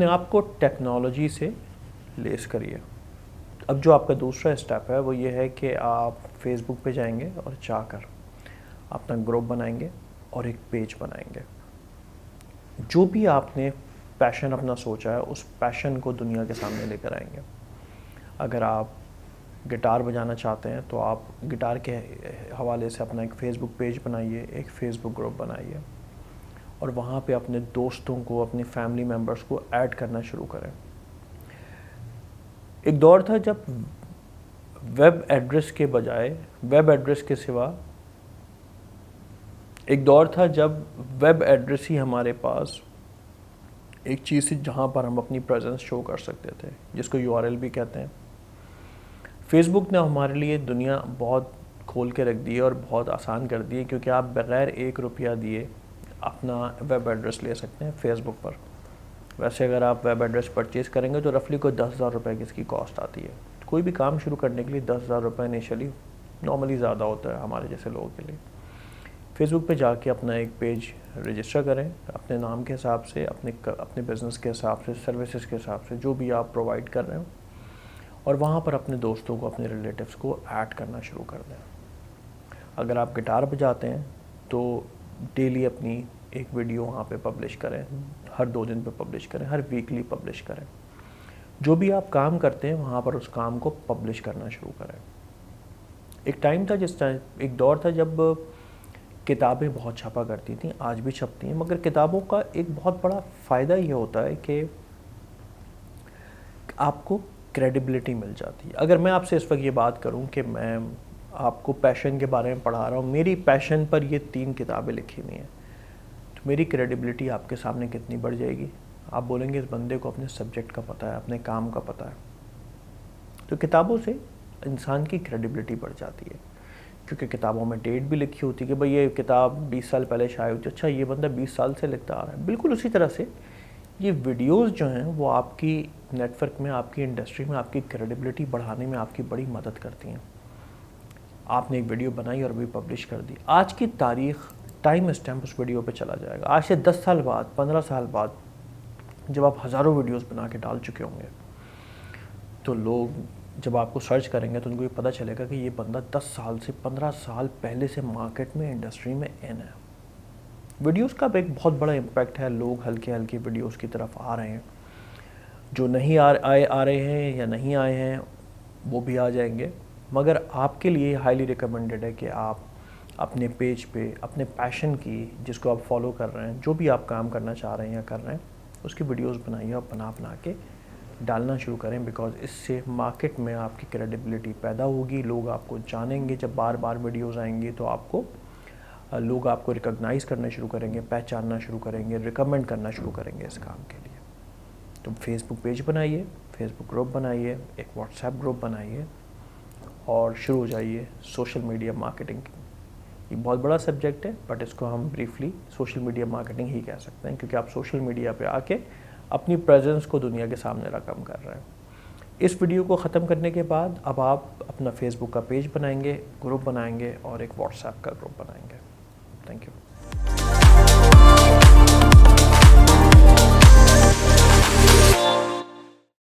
अपने आप को टेक्नोलॉजी से लेस करिए। अब जो आपका दूसरा स्टेप है वो ये है कि आप फेसबुक पे जाएंगे और जाकर अपना ग्रुप बनाएंगे और एक पेज बनाएंगे। जो भी आपने पैशन अपना सोचा है उस पैशन को दुनिया के सामने लेकर आएंगे। अगर आप गिटार बजाना चाहते हैं तो आप गिटार के हवाले से अपना एक फ़ेसबुक पेज बनाइए, एक फ़ेसबुक ग्रुप बनाइए और वहाँ पे अपने दोस्तों को, अपनी फैमिली मेम्बर्स को ऐड करना शुरू करें। एक दौर था जब वेब एड्रेस के बजाय, वेब एड्रेस के सिवा एक दौर था जब वेब एड्रेस ही हमारे पास एक चीज़ थी जहाँ पर हम अपनी प्रेजेंस शो कर सकते थे, जिसको यूआरएल भी कहते हैं। फेसबुक ने हमारे लिए दुनिया बहुत खोल के रख दी है और बहुत आसान कर दी है, क्योंकि आप बग़ैर ₹1 दिए अपना वेब एड्रेस ले सकते हैं फेसबुक पर। वैसे अगर आप वेब एड्रेस परचेज़ करेंगे तो रफली कोई ₹10,000 की इसकी कॉस्ट आती है। तो कोई भी काम शुरू करने के लिए ₹10,000 इनिशियली नॉर्मली ज़्यादा होता है हमारे जैसे लोगों के लिए। फेसबुक पे जाके अपना एक पेज रजिस्टर करें अपने नाम के हिसाब से, अपने बिज़नेस के हिसाब से, सर्विसेज के हिसाब से, जो भी आप प्रोवाइड कर रहे हो, और वहाँ पर अपने दोस्तों को, अपने रिलेटिव्स को ऐड करना शुरू कर दें। अगर आप गिटार बजाते हैं तो डेली अपनी एक वीडियो वहाँ पे पब्लिश करें, हर 2 दिन पे पब्लिश करें, हर वीकली पब्लिश करें। जो भी आप काम करते हैं वहाँ पर उस काम को पब्लिश करना शुरू करें। एक टाइम था एक दौर था जब किताबें बहुत छपा करती थी, आज भी छपती हैं, मगर किताबों का एक बहुत बड़ा फ़ायदा ये होता है कि आपको क्रेडिबिलिटी मिल जाती है। अगर मैं आपसे इस वक्त ये बात करूं कि मैं आपको पैशन के बारे में पढ़ा रहा हूं, मेरी पैशन पर ये 3 किताबें लिखी हुई हैं, तो मेरी क्रेडिबिलिटी आपके सामने कितनी बढ़ जाएगी। आप बोलेंगे इस बंदे को अपने सब्जेक्ट का पता है, अपने काम का पता है। तो किताबों से इंसान की क्रेडिबिलिटी बढ़ जाती है, क्योंकि किताबों में डेट भी लिखी होती है कि भाई ये किताब 20 साल पहले शायद हुई थी। अच्छा, ये बंदा 20 साल से लिखता आ रहा है। बिल्कुल उसी तरह से ये वीडियोस जो हैं वो आपकी नेटवर्क में, आपकी इंडस्ट्री में आपकी क्रेडिबिलिटी बढ़ाने में आपकी बड़ी मदद करती हैं। आपने एक वीडियो बनाई और अभी पब्लिश कर दी, आज की तारीख टाइम स्टैम्प उस वीडियो पे चला जाएगा। आज से 10 साल बाद, 15 साल बाद जब आप हज़ारों वीडियोस बना के डाल चुके होंगे, तो लोग जब आपको सर्च करेंगे तो उनको ये पता चलेगा कि ये बंदा 10 साल से 15 साल पहले से मार्केट में, इंडस्ट्री में इन है। वीडियोस का एक बहुत बड़ा इम्पैक्ट है। लोग हल्के हल्के वीडियोस की तरफ आ रहे हैं। जो नहीं आ रहे हैं या नहीं आए हैं वो भी आ जाएंगे, मगर आपके लिए हाईली रिकमेंडेड है कि आप अपने पेज पे अपने पैशन की, जिसको आप फॉलो कर रहे हैं, जो भी आप काम करना चाह रहे हैं या कर रहे हैं, उसकी वीडियोस बनाइए और बना के डालना शुरू करें। बिकॉज इससे मार्केट में आपकी क्रेडिबिलिटी पैदा होगी, लोग आपको जानेंगे। जब बार बार वीडियोस आएंगी तो लोग आपको रिकॉग्नाइज़ करना शुरू करेंगे, पहचानना शुरू करेंगे, रिकमेंड करना शुरू करेंगे इस काम के लिए। तो फेसबुक पेज बनाइए, फेसबुक ग्रुप बनाइए, एक व्हाट्सएप ग्रुप बनाइए और शुरू हो जाइए सोशल मीडिया मार्केटिंग। ये बहुत बड़ा सब्जेक्ट है, बट इसको हम ब्रीफली सोशल मीडिया मार्केटिंग ही कह सकते हैं, क्योंकि आप सोशल मीडिया पे आके अपनी प्रेजेंस को दुनिया के सामने रकम कर रहे हैं। इस वीडियो को ख़त्म करने के बाद अब आप अपना फेसबुक का पेज बनाएंगे, ग्रुप बनाएंगे और एक व्हाट्सएप का ग्रुप बनाएंगे। Thank you.